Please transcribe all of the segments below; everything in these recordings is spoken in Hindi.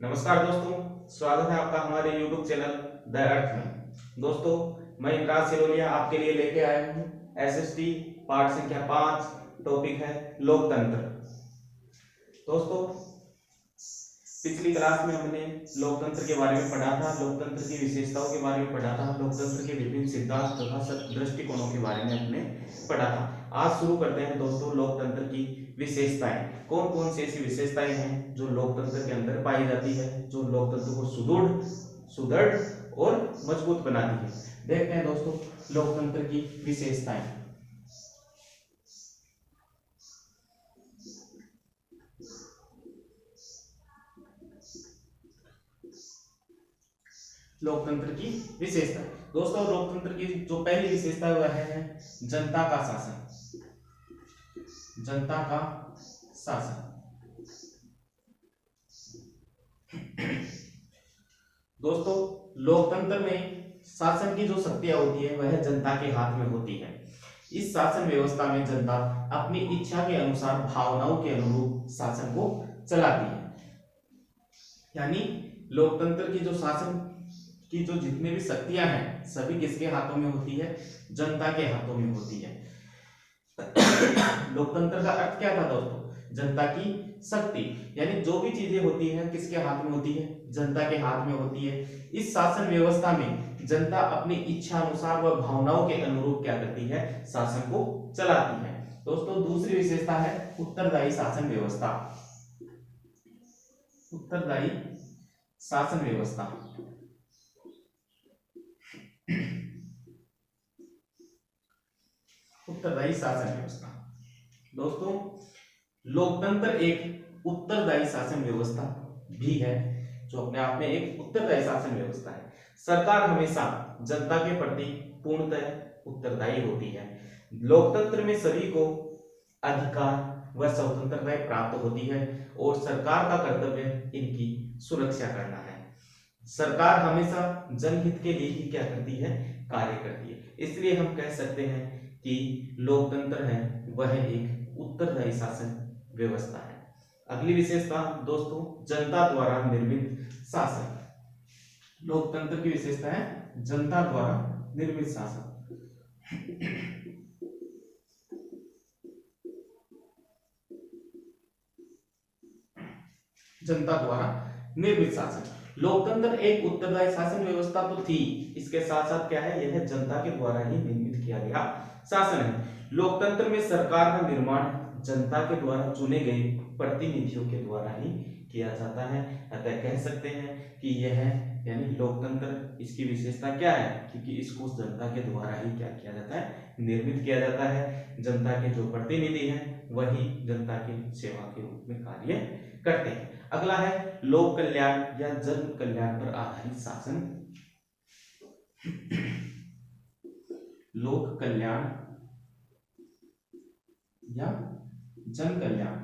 नमस्कार दोस्तों, स्वागत है आपका हमारे YouTube चैनल द अर्थ में। दोस्तों, मैं इमरान सिरोलिया आपके लिए लेके आया हूँ एसएसटी पाठ संख्या 5। टॉपिक है लोकतंत्र। दोस्तों, पिछली क्लास में हमने लोकतंत्र के बारे में पढ़ा था, लोकतंत्र की विशेषताओं के बारे में पढ़ा था, लोकतंत्र के विभिन्न सिद्धांत तथा दृष्टिकोणों के बारे में हमने पढ़ा था। आज शुरू करते हैं दोस्तों लोकतंत्र की विशेषताएं। कौन कौन सी ऐसी विशेषताएं हैं जो लोकतंत्र के अंदर पाई जाती है, जो लोकतंत्र को सुदृढ़ और मजबूत बनाती है। देखते हैं दोस्तों लोकतंत्र की विशेषताएं। लोकतंत्र की विशेषता दोस्तों, लोकतंत्र की जो पहली विशेषता है वह है जनता का शासन। जनता का शासन। दोस्तों, लोकतंत्र में शासन की जो शक्तियां होती है वह जनता के हाथ में होती है। इस शासन व्यवस्था में जनता अपनी इच्छा के अनुसार भावनाओं के अनुरूप शासन को चलाती है। यानी लोकतंत्र की जो शासन की जो जितने भी शक्तियां हैं सभी किसके हाथों में होती है? जनता के हाथों में होती है। लोकतंत्र का अर्थ क्या था दोस्तों? जनता की शक्ति। यानी जो भी चीजें होती है किसके हाथ में होती है? जनता के हाथ में होती है। इस शासन व्यवस्था में जनता अपनी इच्छा अनुसार व भावनाओं के अनुरूप क्या करती है? शासन को चलाती है। दोस्तों, दूसरी विशेषता है उत्तरदायी शासन व्यवस्था। उत्तरदायी शासन व्यवस्था। उत्तरदायी शासन व्यवस्था। दोस्तों, लोकतंत्र एक उत्तरदायी शासन व्यवस्था भी है, जो अपने आप में एक उत्तरदायी शासन व्यवस्था है। सरकार हमेशा जनता के प्रति पूर्णतः उत्तरदायी होती है। लोकतंत्र में सभी को अधिकार व स्वतंत्रता प्राप्त होती है और सरकार का कर्तव्य इनकी सुरक्षा करना है। सरकार हमेशा जनहित के लिए ही क्या करती है? कार्य करती है। इसलिए हम कह सकते हैं कि लोकतंत्र है वह एक उत्तरदायी शासन व्यवस्था है। अगली विशेषता दोस्तों, जनता द्वारा निर्मित शासन। लोकतंत्र की विशेषता है जनता द्वारा निर्मित शासन। जनता द्वारा निर्मित शासन। लोकतंत्र एक उत्तरदायी शासन व्यवस्था तो थी, इसके साथ साथ क्या है? यह जनता के द्वारा ही निर्मित किया गया शासन है। लोकतंत्र में सरकार का निर्माण जनता के द्वारा चुने गए प्रतिनिधियों के द्वारा ही किया जाता है। अतः कह सकते हैं कि यह यानी लोकतंत्र, इसकी विशेषता क्या है? क्योंकि इसको जनता के द्वारा ही क्या किया जाता है? निर्मित किया जाता है। जनता के जो प्रतिनिधि हैं वही जनता की सेवा के रूप में कार्य करते हैं। अगला है लोक कल्याण या जन कल्याण पर आधारित शासन। लोक कल्याण या जन कल्याण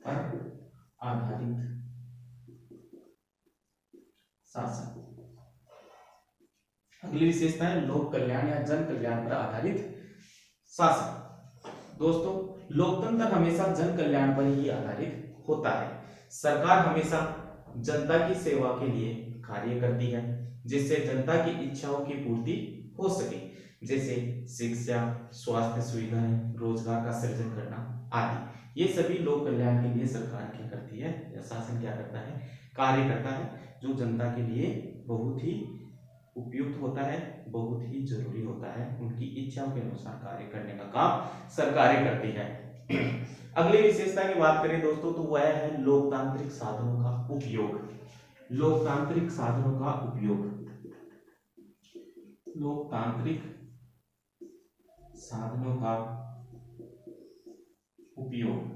पर आधारित शासन। अगली विशेषता है लोक कल्याण या जन कल्याण पर आधारित शासन। दोस्तों, लोकतंत्र हमेशा जन कल्याण पर ही आधारित होता है। सरकार हमेशा जनता की सेवा के लिए कार्य करती है, जिससे जनता की इच्छाओं की पूर्ति हो सके, जैसे शिक्षा, स्वास्थ्य सुविधाएं, रोजगार का सृजन करना आदि। ये सभी लोक कल्याण के लिए सरकार क्या करती है या शासन क्या करता है? कार्य करता है, जो जनता के लिए बहुत ही उपयुक्त होता है, बहुत ही जरूरी होता है। उनकी इच्छाओं के अनुसार कार्य करने का काम सरकारें करती है। अगली विशेषता की बात करें दोस्तों तो वह है लोकतांत्रिक साधनों का उपयोग। लोकतांत्रिक साधनों का उपयोग। लोकतांत्रिक साधनों का उपयोग।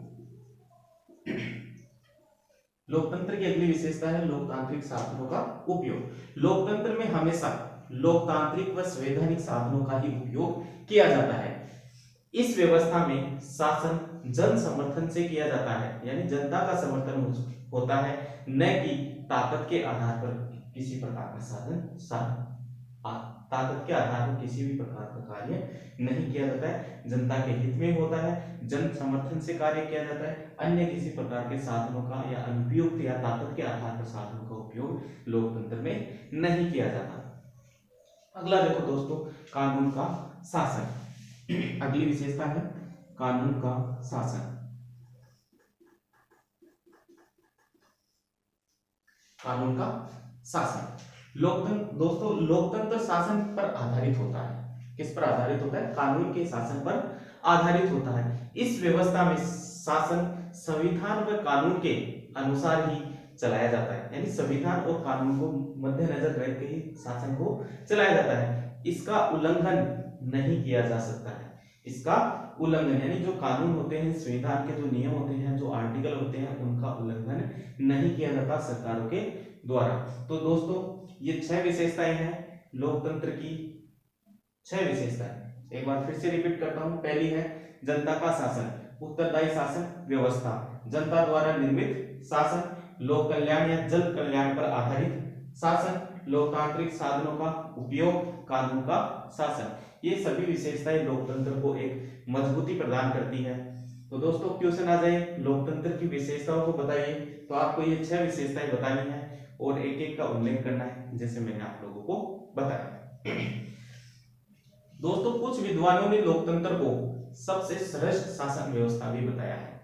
लोकतंत्र की अगली विशेषता है लोकतांत्रिक साधनों का उपयोग। लोकतंत्र में हमेशा लोकतांत्रिक व संवैधानिक साधनों का ही उपयोग किया जाता है। इस व्यवस्था में शासन जन समर्थन से किया जाता है, यानी जनता का समर्थन होता है, न कि ताकत के आधार पर किसी प्रकार का ताकत के आधार पर किसी भी प्रकार का कार्य नहीं किया जाता है, जनता के हित में होता है, जन समर्थन से कार्य किया जाता है, अन्य किसी प्रकार के साधनों का या अनुपयुक्त या ताकत के आधार पर साधनों का उपयोग लोकतंत्र में नहीं किया जाता। अगला देखो दोस्तों, कानून का शासन। अगली विशेषता है कानून का शासन। कानून का शासन लोकतंत्र, दोस्तों लोकतंत्र शासन पर आधारित होता है। किस पर आधारित होता है? कानून के शासन पर आधारित होता है। इस व्यवस्था में शासन संविधान व कानून के अनुसार ही चलाया जाता है, यानी संविधान और कानून को मद्देनजर रख के ही शासन को चलाया जाता है। इसका उल्लंघन नहीं किया जा सकता है। इसका उल्लंघन यानी जो कानून होते हैं, संविधान के जो नियम होते हैं, जो आर्टिकल होते हैं, उनका उल्लंघन नहीं किया जाता सरकारों के द्वारा। तो दोस्तों ये 6 विशेषताएं हैं लोकतंत्र की, 6 विशेषताएं। एक बार फिर से रिपीट करता हूं। पहली है जनता का शासन, उत्तरदायी शासन व्यवस्था, जनता द्वारा निर्मित शासन, लोक कल्याण या जन कल्याण पर आधारित शासन, लोकतांत्रिक साधनों का उपयोग, कानून का शासन। ये सभी विशेषताएं लोकतंत्र को एक मजबूती प्रदान करती है। तो दोस्तों क्वेश्चन आ जाए, लोकतंत्र की विशेषताओं को बताइए। तो आपको ये 6 विशेषताएं बतानी है और एक एक का उल्लेख करना है, जैसे मैंने आप लोगों को बताया। दोस्तों कुछ विद्वानों ने लोकतंत्र को सबसे श्रेष्ठ शासन व्यवस्था भी बताया है।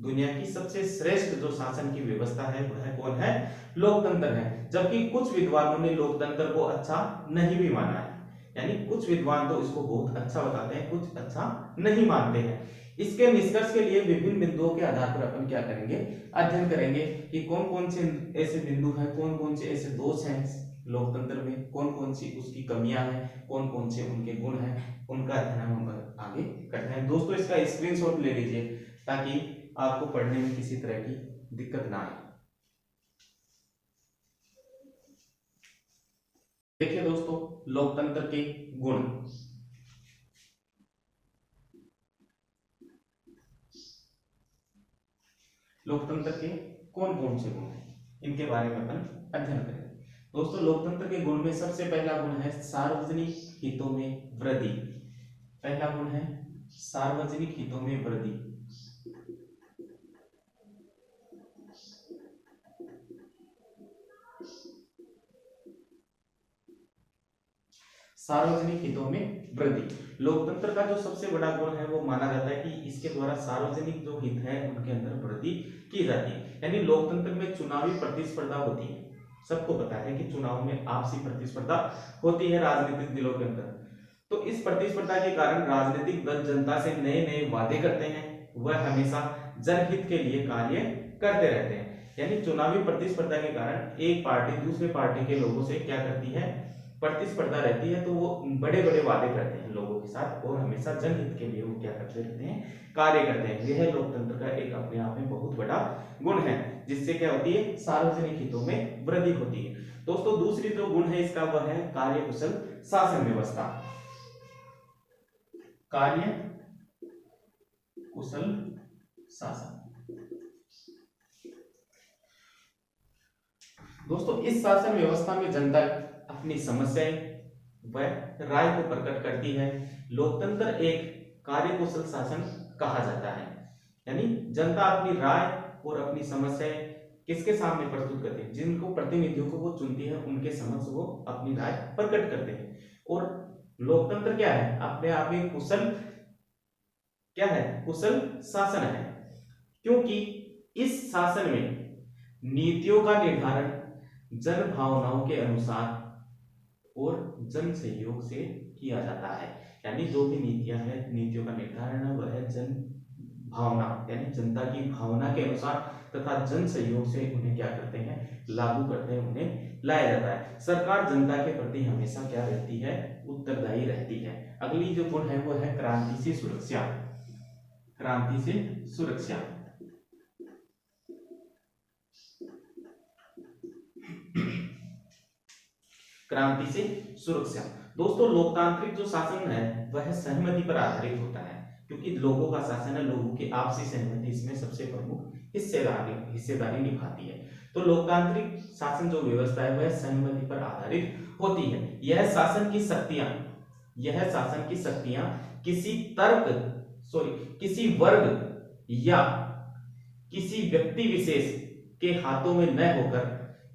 दुनिया की सबसे श्रेष्ठ जो शासन की व्यवस्था है वह कौन है? लोकतंत्र है। जबकि कुछ विद्वानों ने लोकतंत्र को अच्छा नहीं भी माना है, यानी कुछ विद्वान तो इसको बहुत अच्छा बताते हैं, कुछ अच्छा नहीं मानते हैं। इसके निष्कर्ष के लिए विभिन्न बिंदुओं के आधार पर अपन क्या करेंगे? अध्ययन करेंगे कि कौन कौन से ऐसे बिंदु हैं, कौन कौन से ऐसे दोष हैं लोकतंत्र में, कौन कौन सी उसकी कमियां हैं, कौन कौन से उनके गुण हैं, उनका अध्ययन हम आगे करते हैं। दोस्तों इसका स्क्रीनशॉट ले लीजिए ताकि आपको पढ़ने में किसी तरह की दिक्कत ना आए। देखिए दोस्तों लोकतंत्र के गुण। लोकतंत्र के कौन कौन से गुण हैं, इनके बारे में अपन अध्ययन करेंगे। दोस्तों लोकतंत्र के गुण में सबसे पहला गुण है सार्वजनिक हितों में वृद्धि। पहला गुण है सार्वजनिक हितों में वृद्धि। सार्वजनिक हितों में वृद्धि। लोकतंत्र का जो सबसे बड़ा गुण है वो माना जाता है कि इसके द्वारा सार्वजनिक जो हित है उनके अंदर वृद्धि की जाती है। यानी लोकतंत्र में चुनावी प्रतिस्पर्धा होती है। सबको पता है कि चुनाव में आपसी प्रतिस्पर्धा होती है राजनीतिक दलों के अंदर। तो इस प्रतिस्पर्धा के कारण राजनीतिक दल जनता से नए नए वादे करते हैं, वह हमेशा जनहित के लिए कार्य करते रहते हैं। यानी चुनावी प्रतिस्पर्धा के कारण एक पार्टी दूसरे पार्टी के लोगों से क्या करती है? प्रतिस्पर्धा रहती है, तो वो बड़े बड़े वादे करते हैं लोगों के साथ और हमेशा जनहित के लिए वो क्या करते रहते हैं? कार्य करते हैं। यह लोकतंत्र का एक अपने आप में बहुत बड़ा गुण है, जिससे क्या होती है? सार्वजनिक हितों में वृद्धि होती है। दोस्तों दूसरी जो गुण है इसका वह है कार्यकुशल शासन व्यवस्था। कार्य कुशल शासन। दोस्तों इस शासन व्यवस्था में जनता अपनी समस्याएं व राय को प्रकट करती है। लोकतंत्र एक कार्यकुशल शासन कहा जाता है, यानी जनता अपनी राय और अपनी समस्याएं किसके सामने प्रस्तुत करती है? जिनको प्रतिनिधियों को वो चुनती है उनके समक्ष वो अपनी राय प्रकट करते हैं। और लोकतंत्र क्या है? अपने आप में कुशल क्या है? कुशल शासन है, क्योंकि इस शासन में नीतियों का निर्धारण जन भावनाओं के अनुसार और जन सहयोग से किया जाता है। यानी जो भी नीतियां हैं, नीतियों का निर्धारण है वह जन भावना यानी जनता की भावना के अनुसार तथा जन सहयोग से उन्हें क्या करते हैं? लागू करते हैं, उन्हें लाया जाता है। सरकार जनता के प्रति हमेशा क्या रहती है? उत्तरदायी रहती है। अगली जो गुण है वो है क्रांति से सुरक्षा। क्रांति से सुरक्षा। क्रांति से सुरक्षा। दोस्तों लोकतांत्रिक जो शासन है वह सहमति पर आधारित होता है, क्योंकि लोगों का शासन है, लोगों की आपसी सहमति इसमें सबसे प्रमुख हिस्सेदारी निभाती है। तो लोकतांत्रिक शासन जो व्यवस्था है वह सहमति पर आधारित होती है। यह शासन की शक्तियां किसी वर्ग या किसी व्यक्ति विशेष के हाथों में न होकर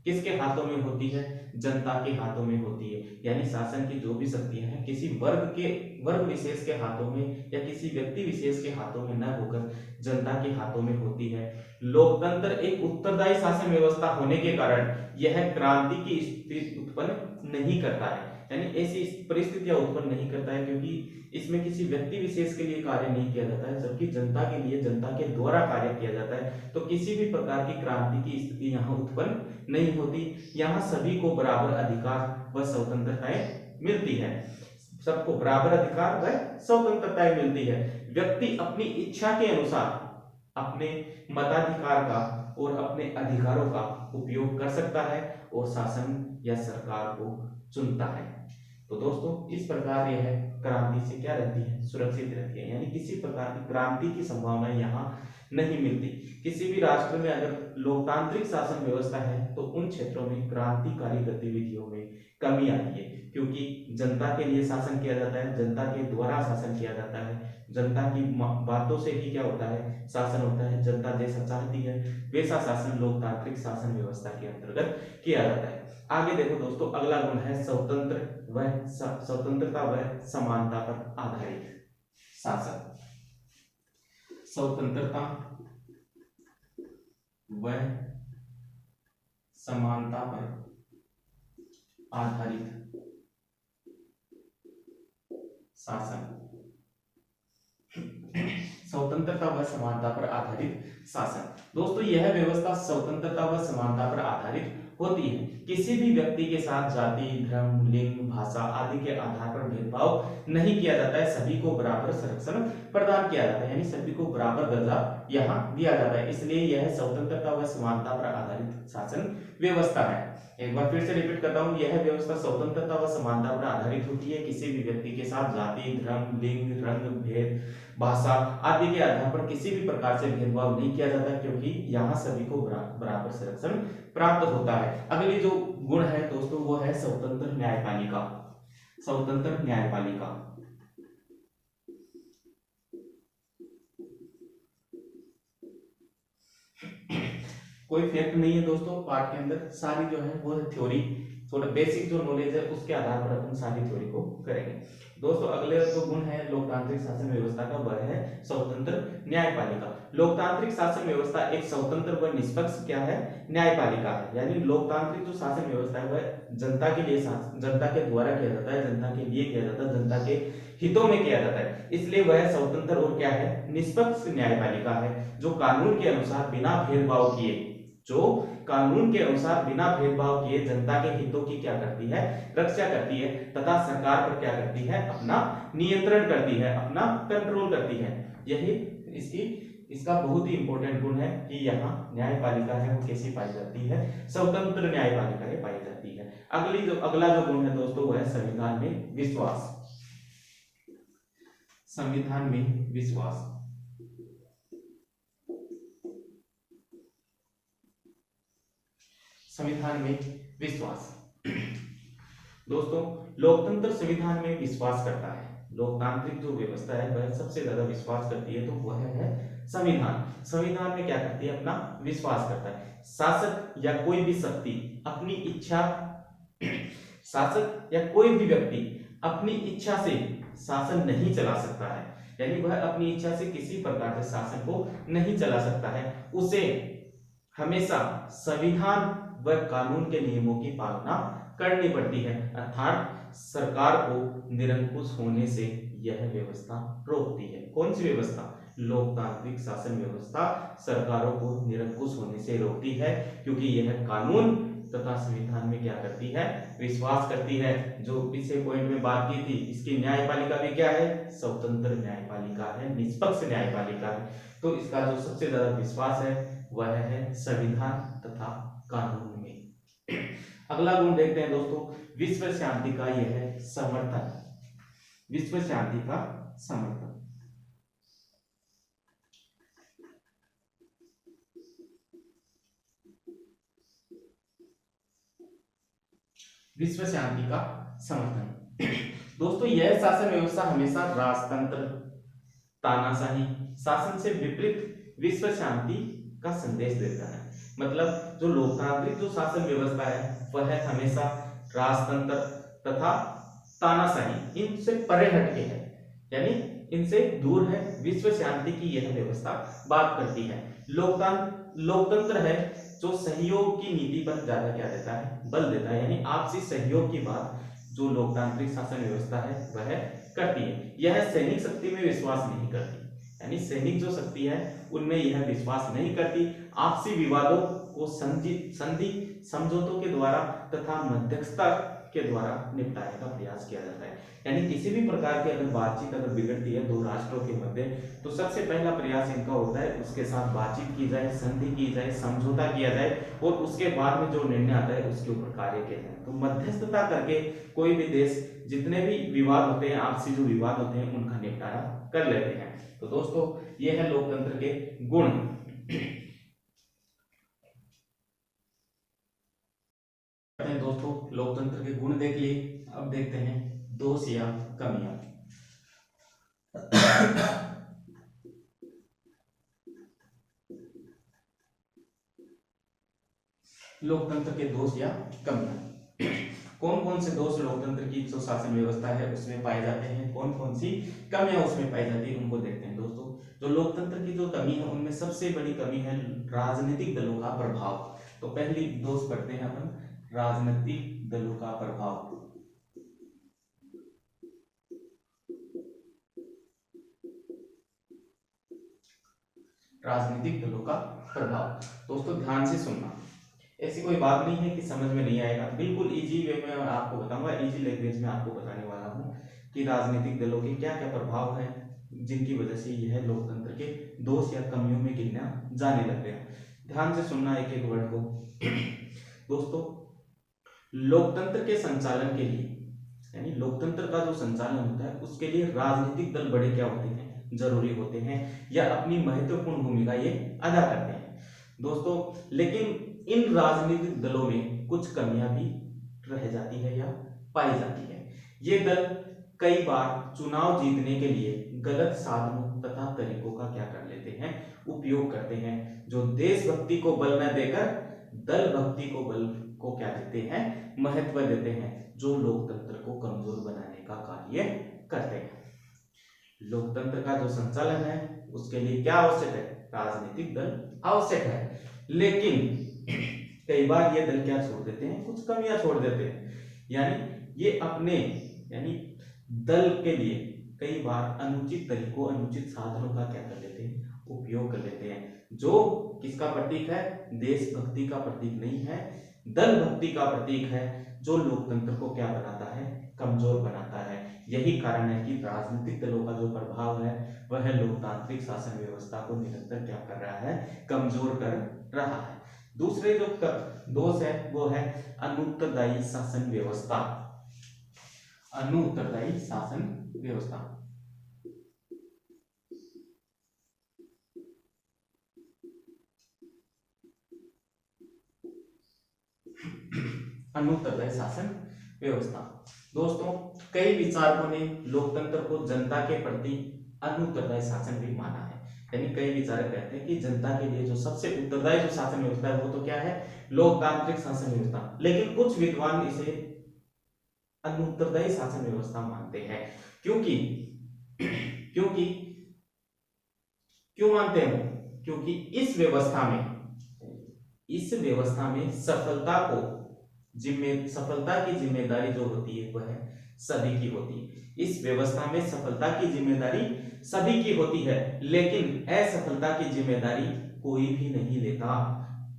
किसके हाथों में होती है, जनता के हाथों में होती है। यानी शासन की जो भी शक्तियां हैं किसी वर्ग विशेष के हाथों में या किसी व्यक्ति विशेष के हाथों में न होकर जनता के हाथों में होती है। लोकतंत्र एक उत्तरदायी शासन व्यवस्था होने के कारण यह क्रांति की स्थिति उत्पन्न नहीं करता है, यानी ऐसी परिस्थितियां उत्पन्न नहीं करता है, क्योंकि इसमें किसी व्यक्ति विशेष के लिए कार्य नहीं किया जाता है, जबकि जनता के लिए जनता के द्वारा कार्य किया जाता है। तो किसी भी प्रकार की क्रांति की स्थिति यहाँ उत्पन्न नहीं होती। यहाँ सभी को बराबर अधिकार व स्वतंत्रताएं मिलती है, सबको बराबर अधिकार व स्वतंत्रताएं मिलती है। व्यक्ति अपनी इच्छा के अनुसार अपने मताधिकार का और अपने अधिकारों का उपयोग कर सकता है और शासन या सरकार को चुनता है। तो दोस्तों इस प्रकार यह क्रांति से क्या रहती है, सुरक्षित रहती है, यानी किसी प्रकार की क्रांति की संभावना यहाँ नहीं मिलती। किसी भी राष्ट्र में अगर लोकतांत्रिक शासन व्यवस्था है तो उन क्षेत्रों में क्रांतिकारी गतिविधियों में कमी आती है, क्योंकि जनता के लिए शासन किया जाता है, जनता के द्वारा शासन किया जाता है, जनता की बातों से ही क्या होता है, शासन होता है। जनता जैसा चाहती है वैसा शासन लोकतांत्रिक शासन व्यवस्था के अंतर्गत किया जाता है। आगे देखो दोस्तों, अगला गुण है स्वतंत्रता व समानता पर आधारित शासन। स्वतंत्रता व समानता पर आधारित शासन। स्वतंत्रता व समानता पर आधारित शासन। दोस्तों यह व्यवस्था स्वतंत्रता व समानता पर आधारित होती है। किसी भी व्यक्ति के साथ जाति, धर्म, लिंग, भाषा आदि के आधार पर भेदभाव नहीं किया जाता है, सभी को बराबर संरक्षण प्रदान किया जाता है, यानी सभी को बराबर दर्जा यहाँ दिया जाता है। इसलिए यह स्वतंत्रता व समानता पर आधारित शासन व्यवस्था है। एक बार फिर से रिपीट करता हूँ, यह व्यवस्था स्वतंत्रता व समानता पर आधारित होती है। किसी भी व्यक्ति के साथ जाति, धर्म, लिंग, रंग, भेद, भाषा आदि के आधार पर किसी भी प्रकार से भेदभाव नहीं किया जाता, क्योंकि यहाँ सभी को बराबर संरक्षण प्राप्त होता है। अगली जो गुण है दोस्तों वो है स्वतंत्र न्यायपालिका। स्वतंत्र न्यायपालिका। कोई फैक्ट नहीं है दोस्तों पार्ट के अंदर, सारी जो है वो थ्योरी, थोड़ा बेसिक जो नॉलेज है उसके आधार पर अपन सारी थ्योरी को करेंगे। दोस्तों अगले जो गुण है लोकतांत्रिक शासन व्यवस्था का वह है स्वतंत्र न्यायपालिका। लोकतांत्रिक शासन व्यवस्था एक स्वतंत्र व निष्पक्ष क्या है, न्यायपालिका है। यानी लोकतांत्रिक जो शासन व्यवस्था है वह जनता के लिए, जनता के द्वारा किया जाता है, जनता के लिए किया जाता है, जनता के हितों में किया जाता है, इसलिए वह स्वतंत्र और क्या है, निष्पक्ष न्यायपालिका है, जो कानून के अनुसार बिना भेदभाव किए, जो कानून के अनुसार बिना भेदभाव किए जनता के हितों की क्या करती है, रक्षा करती है, तथा सरकार पर क्या करती है, अपना नियंत्रण करती है, अपना कंट्रोल करती है। यही इसका बहुत ही इंपॉर्टेंट गुण है कि यहाँ न्यायपालिका है वो कैसी पाई जाती है, स्वतंत्र न्यायपालिका पाई जाती है। अगला जो गुण है दोस्तों वह है संविधान में विश्वास। संविधान में विश्वास। संविधान में विश्वास। दोस्तों लोकतंत्र संविधान में विश्वास करता है। लोकतांत्रिक जो व्यवस्था है वह सबसे ज्यादा विश्वास करती है, तो वह है संविधान। संविधान में क्या करती है, अपना विश्वास करता है। शासक या कोई भी शक्ति अपनी इच्छा, शासक या कोई भी व्यक्ति अपनी इच्छा से शासन नहीं चला सकता है, यानी वह अपनी इच्छा से किसी प्रकार से शासन को नहीं चला सकता है। उसे हमेशा संविधान व कानून के नियमों की पालना करनी पड़ती है, अर्थात सरकार को निरंकुश होने से यह व्यवस्था रोकती है। कौन सी व्यवस्था, लोकतांत्रिक शासन व्यवस्था सरकारों को निरंकुश होने से रोकती है, क्योंकि यह कानून तथा संविधान में क्या करती है, विश्वास करती है। जो पिछले पॉइंट में बात की थी, इसकी न्यायपालिका भी क्या है, स्वतंत्र न्यायपालिका है, निष्पक्ष न्यायपालिका है। तो इसका जो सबसे ज्यादा विश्वास है वह है संविधान तथा कानून में। अगला गुण देखते हैं दोस्तों, विश्व शांति का यह है समर्थन। विश्व शांति का समर्थन। विश्व शांति का समर्थन। दोस्तों यह शासन व्यवस्था हमेशा राजतंत्र, तानाशाही शासन से विपरीत विश्व शांति का संदेश देता है। मतलब जो लोकतांत्रिक जो शासन व्यवस्था है वह हमेशा राजतंत्र तथा तानाशाही इनसे परे हटके है, यानी इनसे दूर है। विश्व शांति की यह व्यवस्था बात करती है। लोकतंत्र है जो सहयोग की नीति पर ज्यादा क्या देता है, बल देता है, यानी आपसी सहयोग की बात जो लोकतांत्रिक शासन व्यवस्था है वह करती है। यह सैनिक शक्ति में विश्वास नहीं करती, यानी सैनिक जो शक्ति है उनमें यह विश्वास नहीं करती। आपसी विवादों को संधि समझौतों के द्वारा तथा मध्यस्थता के द्वारा निपटाने का प्रयास किया जाता है। यानी किसी भी प्रकार की अगर बातचीत अगर बिगड़ती है दो राष्ट्रों के मध्य, तो सबसे पहला प्रयास इनका होता है उसके साथ बातचीत की जाए, संधि की जाए, समझौता किया जाए और उसके बाद में जो निर्णय आता है उसके ऊपर कार्य किया जाए। तो मध्यस्थता करके कोई भी देश जितने भी विवाद होते हैं, आपसी जो विवाद होते हैं उनका निपटारा कर लेते हैं। तो दोस्तों ये है लोकतंत्र के गुण। दोस्तों लोकतंत्र के गुण देख लिए, अब देखते हैं दोष या कमियां। लोकतंत्र के दोष या कमियां, कौन कौन से दोष लोकतंत्र की जो शासन व्यवस्था है उसमें पाए जाते हैं, कौन कौन सी कमियां उसमें पाई जाती है, उनको देखते हैं। दोस्तों जो लोकतंत्र की जो कमी है उनमें सबसे बड़ी कमी है राजनीतिक दलों का प्रभाव। तो पहली दोष पढ़ते हैं अपन, राजनीतिक दलों का प्रभाव। राजनीतिक दलों का प्रभाव। दोस्तों ध्यान से सुनना, ऐसी कोई बात नहीं है कि समझ में नहीं आएगा, बिल्कुल इजी वे में मैं आपको बताऊंगा, इजी लैंग्वेज में आपको बताने वाला हूं कि राजनीतिक दलों के क्या क्या प्रभाव है जिनकी वजह से यह लोकतंत्र के दोष या कमियों में गिना जाने लग गया। ध्यान से सुनना एक एक वर्ड को। दोस्तों लोकतंत्र के संचालन के लिए, यानी लोकतंत्र का जो संचालन होता है उसके लिए राजनीतिक दल बड़े क्या होते हैं, जरूरी होते हैं या अपनी महत्वपूर्ण भूमिका ये अदा करते हैं। दोस्तों लेकिन इन राजनीतिक दलों में कुछ कमियां भी रह जाती है या पाई जाती है। ये दल कई बार चुनाव जीतने के लिए गलत साधनों तथा तरीकों का क्या कर लेते हैं, उपयोग करते हैं, जो देशभक्ति को बल न देकर दल भक्ति को बल को क्या देते हैं, महत्व देते हैं, जो लोकतंत्र को कमजोर बनाने का कार्य करते हैं। लोकतंत्र का जो संचालन है उसके लिए क्या आवश्यक है, राजनीतिक दल आवश्यक है, लेकिन कई बार ये दल क्या छोड़ देते हैं, कुछ कमियां छोड़ देते हैं, यानी ये अपने यानी दल के लिए कई बार अनुचित तरीकों, अनुचित साधनों का क्या कर लेते हैं, उपयोग कर लेते हैं, जो किसका प्रतीक है, देशभक्ति का प्रतीक नहीं है, दल भक्ति का प्रतीक है, जो लोकतंत्र को क्या बनाता है, कमजोर बनाता है। यही कारण है कि राजनीतिक दलों का जो प्रभाव है वह लोकतांत्रिक शासन व्यवस्था को निरंतर क्या कर रहा है, कमजोर कर रहा है। दूसरे जो दोष है वो है अनुत्तरदायी शासन व्यवस्था। अनुत्तरदायी शासन व्यवस्था, अनुत्तरदायी शासन व्यवस्था। दोस्तों कई विचारकों ने लोकतंत्र को जनता के प्रति अनुत्तरदायी शासन भी माना है, यानी कई विचारक कहते हैं कि जनता के लिए जो सबसे उत्तरदायी जो शासन व्यवस्था है वो तो क्या है, लोकतांत्रिक शासन व्यवस्था। लेकिन कुछ विद्वान इसे अनुत्तरदायी शासन व्यवस्था मानते हैं, क्योंकि क्योंकि क्यों मानते हैं वो, क्योंकि इस व्यवस्था में सफलता की जिम्मेदारी जो होती है वह सभी की होती है। इस व्यवस्था में सफलता की जिम्मेदारी सभी की होती है, लेकिन असफलता की जिम्मेदारी कोई भी नहीं लेता,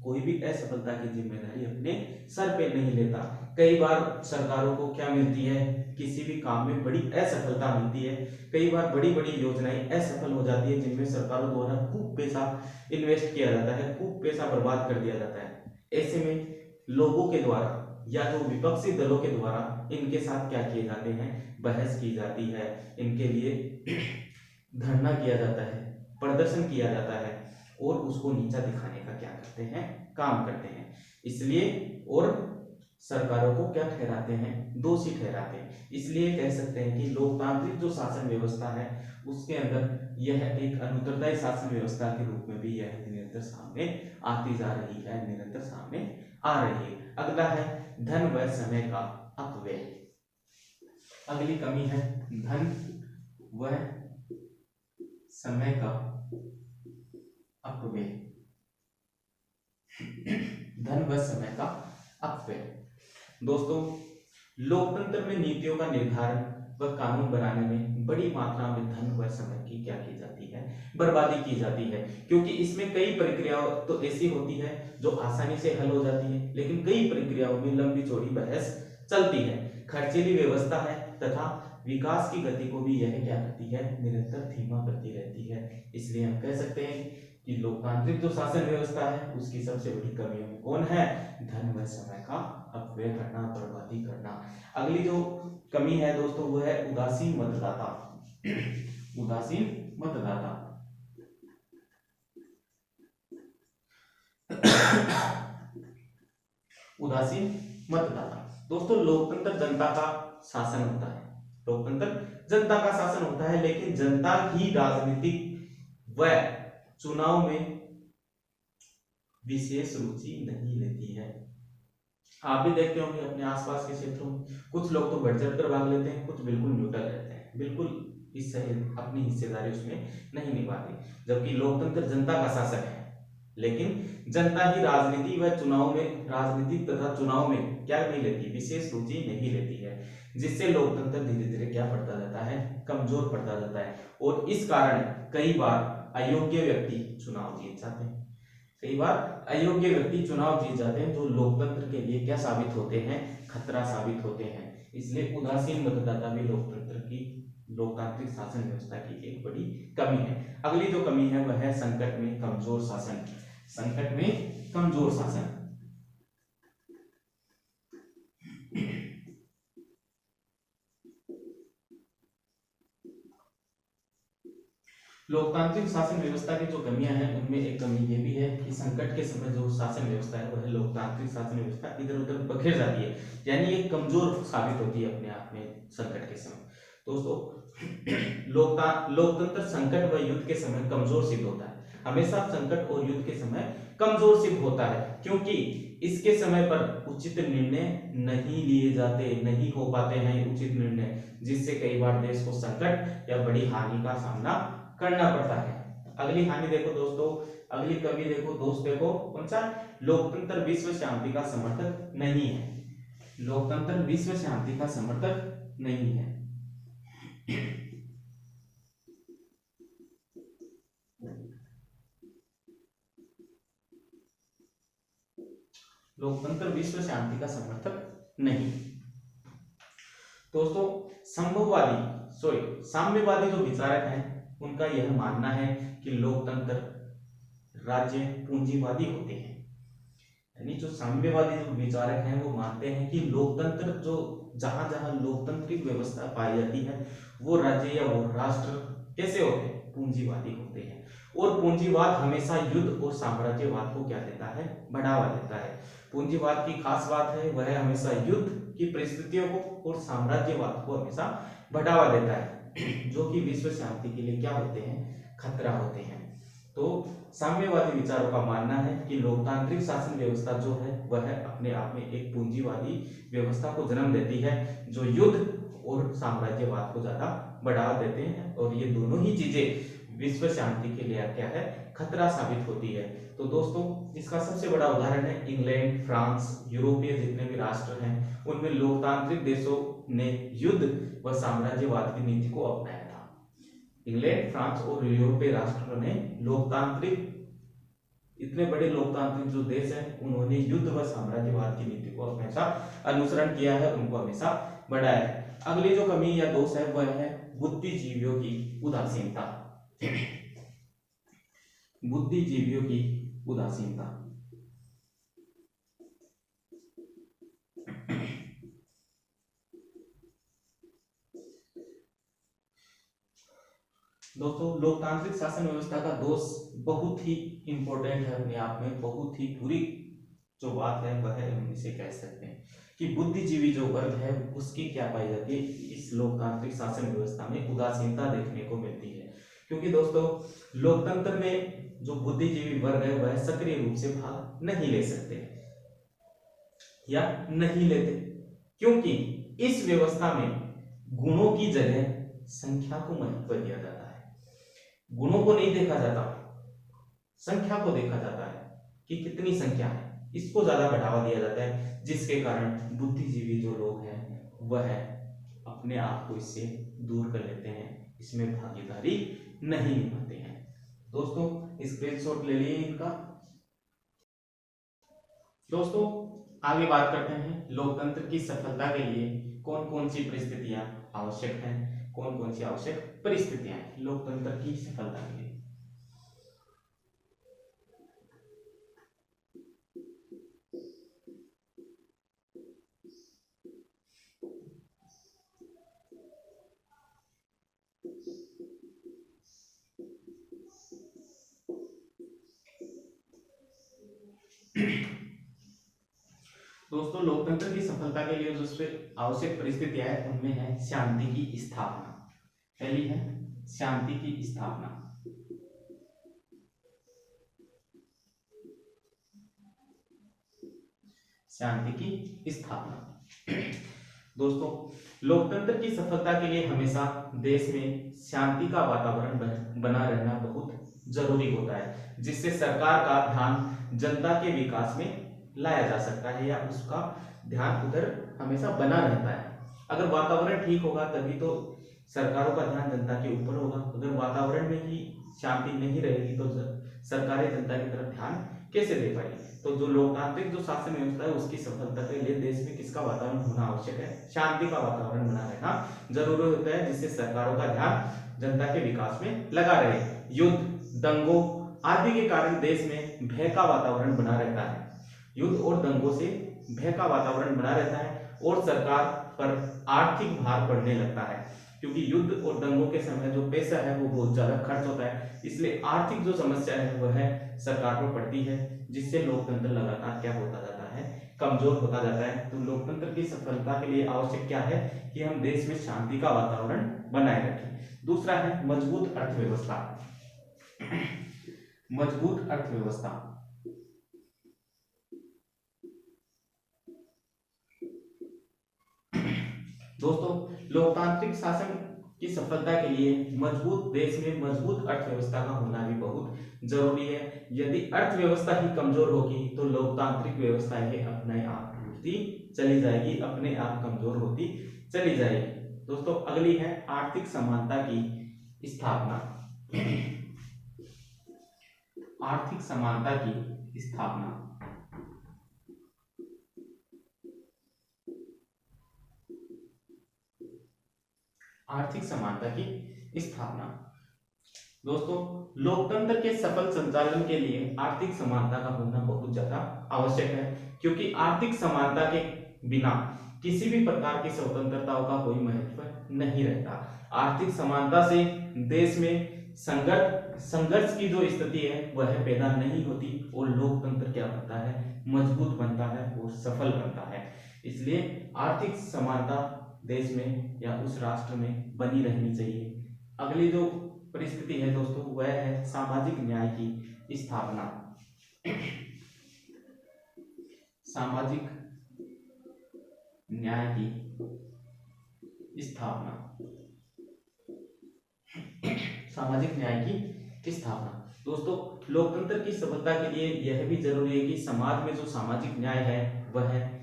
कोई भी असफलता की जिम्मेदारी अपने सर पे नहीं लेता। कई बार सरकारों को क्या मिलती है, किसी भी काम में बड़ी असफलता मिलती है, कई बार बड़ी बड़ी योजनाएं असफल हो जाती है जिनमें सरकारों द्वारा खूब पैसा इन्वेस्ट किया जाता है, खूब पैसा बर्बाद कर दिया जाता है। ऐसे में लोगों के द्वारा या जो विपक्षी दलों के द्वारा इनके साथ क्या किए जाते हैं, बहस की जाती है, इनके लिए धरना किया जाता है, प्रदर्शन किया जाता है और उसको नीचा दिखाने का क्या करते हैं, काम करते हैं। इसलिए और सरकारों को क्या ठहराते हैं, दोषी ठहराते हैं। इसलिए कह सकते हैं कि लोकतांत्रिक जो शासन व्यवस्था है उसके अंदर यह एक अनुत्तरदायी शासन व्यवस्था के रूप में भी यह निरंतर सामने आती जा रही है, निरंतर सामने आ रही है। अगला है धन व समय का अपव्यय। अगली कमी है धन व समय का अपव्यय। धन व समय का अपव्यय। दोस्तों, लोकतंत्र में नीतियों का निर्धारण व कानून बनाने में बड़ी मात्रा में धन व समय की क्या की जाती है, बर्बादी की जाती है। क्योंकि इसमें कई प्रक्रियाओं तो ऐसी होती है जो आसानी से हल हो जाती है, लेकिन कई प्रक्रियाओं में लंबी चौड़ी बहस चलती है, खर्चीली व्यवस्था है तथा विकास की गति को भी यह क्या करती है, निरंतर धीमा करती रहती है। इसलिए हम कह सकते हैं कि लोकतांत्रिक जो शासन व्यवस्था है उसकी सबसे बड़ी कमियों में कौन है, धन व समय का अपव्यय करना, बर्बादी करना। अगली जो कमी है दोस्तों वो है उदासीन मतदाता। उदासीन मतदाता। उदासीन मतदाता। दोस्तों, लोकतंत्र जनता का शासन होता है, लोकतंत्र जनता का शासन होता है, लेकिन जनता ही राजनीतिक व चुनाव में विशेष रुचि नहीं लेती है। आप भी देखते होंगे अपने आसपास के क्षेत्रों में कुछ लोग तो बढ़ चढ़ कर भाग लेते हैं, कुछ बिल्कुल न्यूट्रल रहते हैं, बिल्कुल इस अपनी हिस्सेदारी उसमें नहीं निभाते। जबकि लोकतंत्र जनता का शासन है, लेकिन जनता ही राजनीति व चुनाव में, राजनीति तथा चुनाव में क्या नहीं लेती, विशेष रुचि नहीं लेती है, जिससे लोकतंत्र धीरे धीरे क्या पड़ता जाता है, कमजोर पड़ता जाता है। और इस कारण कई बार अयोग्य व्यक्ति चुनाव जीत जाते हैं, कई बार अयोग्य व्यक्ति चुनाव जीत जाते हैं, जो लोकतंत्र के लिए क्या साबित होते हैं, खतरा साबित होते हैं। इसलिए उदासीन मतदाता भी लोकतंत्र की, लोकतांत्रिक शासन व्यवस्था की एक बड़ी कमी है। अगली जो कमी है वह है संकट में कमजोर शासन। संकट में कमजोर शासन। लोकतांत्रिक शासन व्यवस्था की जो कमियां हैं उनमें एक कमी ये भी है कि संकट के समय जो शासन व्यवस्था है वह लोकतांत्रिक शासन व्यवस्था इधर उधर बखेर जाती है, यानी ये कमजोर साबित होती है अपने आप में संकट के समय। दोस्तों, लोकतंत्र संकट व युद्ध के समय कमजोर सिद्ध होता है, हमेशा संकट और युद्ध के समय कमजोर सिद्ध होता है, क्योंकि इसके समय पर उचित निर्णय नहीं लिए जाते, नहीं हो पाते हैं उचित निर्णय, जिससे कई बार देश को संकट या बड़ी हानि का सामना करना पड़ता है। अगली हानि देखो दोस्तों, अगली कमी देखो दोस्त, देखो कौन सा, लोकतंत्र विश्व शांति का समर्थक नहीं है। लोकतंत्र विश्व शांति का समर्थक नहीं है। लोकतंत्र विश्व शांति का समर्थक नहीं। दोस्तों, साम्यवादी जो विचारक हैं उनका यह मानना है कि लोकतंत्र राज्य पूंजीवादी होते हैं, यानी जो साम्यवादी जो विचारक हैं वो मानते हैं कि लोकतंत्र जो जहां जहां लोकतांत्रिक व्यवस्था पाई जाती है वो राज्य या वो राष्ट्र कैसे होते हैं, पूंजीवादी होते हैं। और पूंजीवाद हमेशा युद्ध और साम्राज्यवाद को क्या देता है, बढ़ावा देता है। पूंजीवाद की खास बात है वह हमेशा युद्ध की परिस्थितियों को और साम्राज्यवाद को हमेशा बढ़ावा देता है, जो कि विश्व शांति के लिए क्या होते हैं, खतरा होते हैं। तो साम्यवादी विचारों का मानना है कि लोकतांत्रिक शासन व्यवस्था जो है वह अपने आप में एक पूंजीवादी व्यवस्था को जन्म देती है, जो युद्ध और साम्राज्यवाद को ज्यादा बढ़ावा देते हैं, और ये दोनों ही चीजें विश्व शांति के लिए क्या है, खतरा साबित होती है। तो दोस्तों, इसका सबसे बड़ा उदाहरण है इंग्लैंड, फ्रांस, यूरोपीय जितने भी राष्ट्र हैं उनमें लोकतांत्रिक देशों ने युद्ध व साम्राज्यवाद की नीति को अपनाया था। इंग्लैंड, फ्रांस और यूरोपीय राष्ट्रों ने लोकतांत्रिक, इतने बड़े लोकतांत्रिक जो देश हैं उन्होंने युद्ध व साम्राज्यवाद की नीति को हमेशा अनुसरण किया है, उनको हमेशा बढ़ाया है। अगली जो कमी या दोष है वह है बुद्धिजीवियों की उदासीनता। बुद्धिजीवियों की उदासीनता। दोस्तों, लोकतांत्रिक शासन व्यवस्था का दोष बहुत ही इंपॉर्टेंट है अपने आप में, बहुत ही बुरी जो बात है वह हम इसे कह सकते हैं कि बुद्धिजीवी जो वर्ग है उसकी क्या पाई जाती है, इस लोकतांत्रिक शासन व्यवस्था में उदासीनता देखने को मिलती है। क्योंकि दोस्तों लोकतंत्र में जो बुद्धिजीवी वर्ग है वह सक्रिय रूप से भाग नहीं ले सकते या नहीं लेते, क्योंकि इस व्यवस्था में गुणों की जगह संख्या को महत्व दिया जाता है। गुणों को नहीं देखा जाता, संख्या को देखा जाता है कि कितनी संख्या है, इसको ज्यादा बढ़ावा दिया जाता है, जिसके कारण बुद्धिजीवी जो लोग हैं वह अपने आप को इससे दूर कर लेते हैं, इसमें भागीदारी नहीं निभाते हैं। दोस्तों स्क्रीनशॉट ले लिए इनका। दोस्तों आगे बात करते हैं लोकतंत्र की सफलता के लिए कौन कौन सी परिस्थितियां आवश्यक हैं, कौन कौन सी आवश्यक परिस्थितियां हैं लोकतंत्र की सफलता के लिए। दोस्तों लोकतंत्र की सफलता के लिए जो आवश्यक परिस्थितियां हैं उनमें है शांति की स्थापना। पहली है शांति की स्थापना। शांति की स्थापना। दोस्तों लोकतंत्र की सफलता के लिए हमेशा देश में शांति का वातावरण बना रहना बहुत जरूरी होता है, जिससे सरकार का ध्यान जनता के विकास में लाया जा सकता है या उसका ध्यान उधर हमेशा बना रहता है। अगर वातावरण ठीक होगा तभी तो सरकारों का ध्यान जनता के ऊपर होगा। अगर वातावरण में ही शांति नहीं रहेगी तो सरकारें जनता की तरफ ध्यान कैसे दे पाएगी। तो जो लोकतांत्रिक जो शासन व्यवस्था है उसकी सफलता के लिए देश में किसका वातावरण होना आवश्यक है, शांति का वातावरण बना रहना जरूरी होता है, जिससे सरकारों का ध्यान जनता के विकास में लगा रहे। युद्ध, दंगों आदि के कारण देश में भय का वातावरण बना रहता है। युद्ध और दंगों से भय का वातावरण बना रहता है और सरकार पर आर्थिक भार पड़ने लगता है, क्योंकि युद्ध और दंगों के समय जो पैसा है वो बहुत ज्यादा खर्च होता है, इसलिए आर्थिक जो समस्या है वह सरकार पर पड़ती है, जिससे लोकतंत्र लगातार क्या होता जाता है, कमजोर होता जाता है। तो लोकतंत्र की सफलता के लिए आवश्यक क्या है कि हम देश में शांति का वातावरण बनाए रखें। दूसरा है मजबूत अर्थव्यवस्था। मजबूत अर्थव्यवस्था। दोस्तों लोकतांत्रिक शासन की सफलता के लिए मजबूत देश में मजबूत अर्थव्यवस्था का होना भी बहुत जरूरी है। यदि अर्थव्यवस्था ही कमजोर होगी तो लोकतांत्रिक व्यवस्था ही अपने आप टूटती चली जाएगी, अपने आप कमजोर होती चली जाएगी। दोस्तों अगली है आर्थिक समानता की स्थापना। आर्थिक समानता की स्थापना। आर्थिक समानता की स्थापना। दोस्तों लोकतंत्र के सफल संचालन के लिए आर्थिक समानता का होना बहुत ज्यादा आवश्यक है, क्योंकि आर्थिक समानता के बिना किसी भी प्रकार की स्वतंत्रताओं का कोई महत्व नहीं रहता। आर्थिक समानता से देश में संघर्ष की जो स्थिति है वह पैदा नहीं होती और लोकतंत्र क्या बनता है, मजबूत बनता है और सफल बनता है। इसलिए आर्थिक समानता देश में या उस राष्ट्र में बनी रहनी चाहिए। अगली जो परिस्थिति है दोस्तों वह है सामाजिक न्याय की स्थापना। सामाजिक न्याय की स्थापना। सामाजिक न्याय की स्थापना। दोस्तों लोकतंत्र की सफलता के लिए यह भी जरूरी है कि समाज में जो सामाजिक न्याय है वह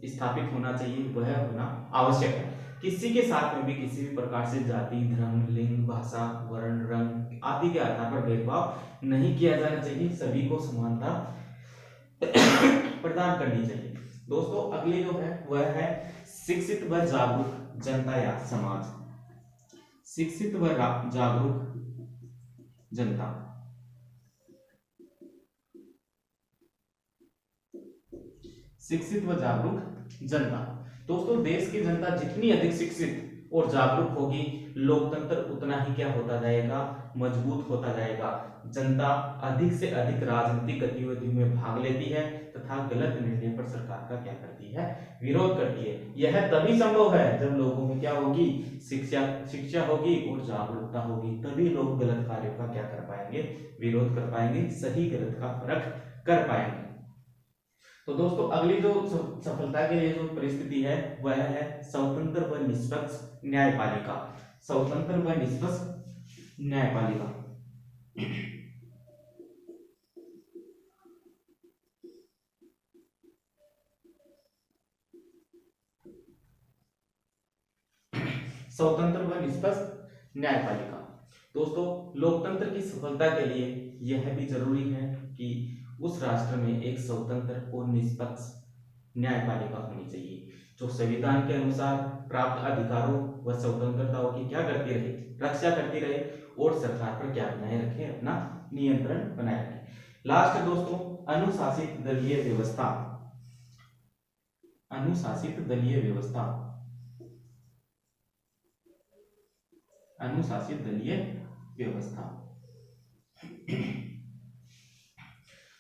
स्थापित होना चाहिए, वह होना आवश्यक है। किसी के साथ में भी किसी भी प्रकार से जाति, धर्म, लिंग, भाषा, वर्ण, रंग आदि के आधार पर भेदभाव नहीं किया जाना चाहिए, सभी को समानता प्रदान करनी चाहिए। दोस्तों अगली जो है वह है शिक्षित व जागरूक जनता या समाज। शिक्षित व जागरूक जनता। शिक्षित व जागरूक जनता। दोस्तों देश की जनता जितनी अधिक शिक्षित और जागरूक होगी, लोकतंत्र उतना ही क्या होता जाएगा, मजबूत होता जाएगा। जनता अधिक से अधिक राजनीतिक गतिविधियों में भाग लेती है तथा गलत निर्णय पर सरकार का क्या करती है, विरोध करती है। यह तभी संभव है जब लोगों में क्या होगी, शिक्षा होगी और जागरूकता होगी, तभी लोग गलत कार्यों का क्या कर पाएंगे, विरोध कर पाएंगे, सही गलत का फर्क कर पाएंगे। तो दोस्तों अगली जो सफलता के लिए जो परिस्थिति है वह है स्वतंत्र व निष्पक्ष न्यायपालिका। स्वतंत्र व निष्पक्ष न्यायपालिका। स्वतंत्र व निष्पक्ष न्यायपालिका। दोस्तों लोकतंत्र की सफलता के लिए यह भी जरूरी है कि उस राष्ट्र में एक स्वतंत्र और निष्पक्ष न्यायपालिका होनी चाहिए, जो संविधान के अनुसार प्राप्त अधिकारों व स्वतंत्रताओं की क्या करती रहे, रक्षा करती रहे और सरकार पर क्या बनाए रखे, अपना नियंत्रण बनाए रखे। लास्ट दोस्तों अनुशासित दलीय व्यवस्था। अनुशासित दलीय व्यवस्था। अनुशासित दलीय व्यवस्था।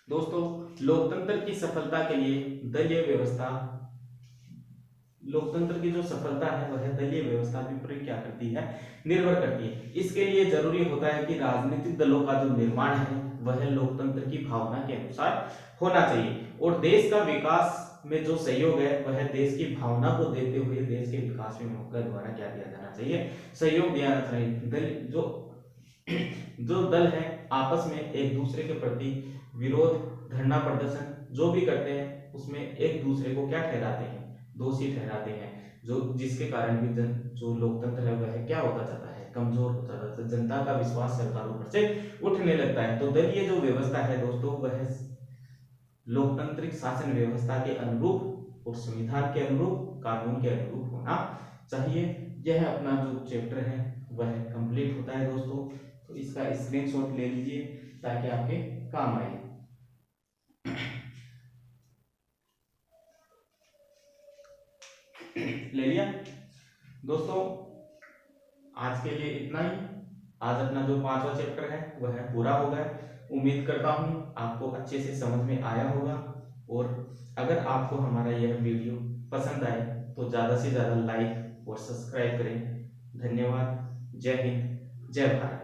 दोस्तों लोकतंत्र की सफलता के लिए दलीय व्यवस्था, लोकतंत्र की जो सफलता है वह दलीय व्यवस्था के ऊपर क्या करती है, निर्भर करती है। इसके लिए जरूरी होता है कि राजनीतिक दलों का जो निर्माण है वह लोकतंत्र की भावना के अनुसार होना चाहिए और देश का विकास में जो सहयोग है वह देश की भावना को देते हुए देश के विकास में उनके द्वारा क्या दिया जाना चाहिए, सहयोग दिया जाना चाहिए। जो दल है आपस में एक दूसरे के प्रति विरोध, धरना प्रदर्शन जो भी करते हैं उसमें एक दूसरे को क्या ठहराते हैं, दोषी ठहराते हैं, जो जिसके कारण भी जो लोकतंत्र है वह क्या होता जाता है, कमजोर होता जाता है, जनता का विश्वास सरकारों पर से उठने लगता है। तो दलीय जो व्यवस्था है दोस्तों वह लोकतांत्रिक शासन व्यवस्था के अनुरूप और संविधान के अनुरूप, कानून के अनुरूप होना चाहिए। यह अपना जो चैप्टर है वह कंप्लीट होता है दोस्तों। तो इसका स्क्रीनशॉट ले लीजिए ताकि आपके काम आए। ले लिया दोस्तों, आज के लिए इतना ही। आज अपना जो 5वां चैप्टर है वह पूरा हो गया। उम्मीद करता हूं आपको अच्छे से समझ में आया होगा और अगर आपको हमारा यह वीडियो पसंद आए तो ज्यादा से ज्यादा लाइक और सब्सक्राइब करें। धन्यवाद। जय हिंद, जय भारत।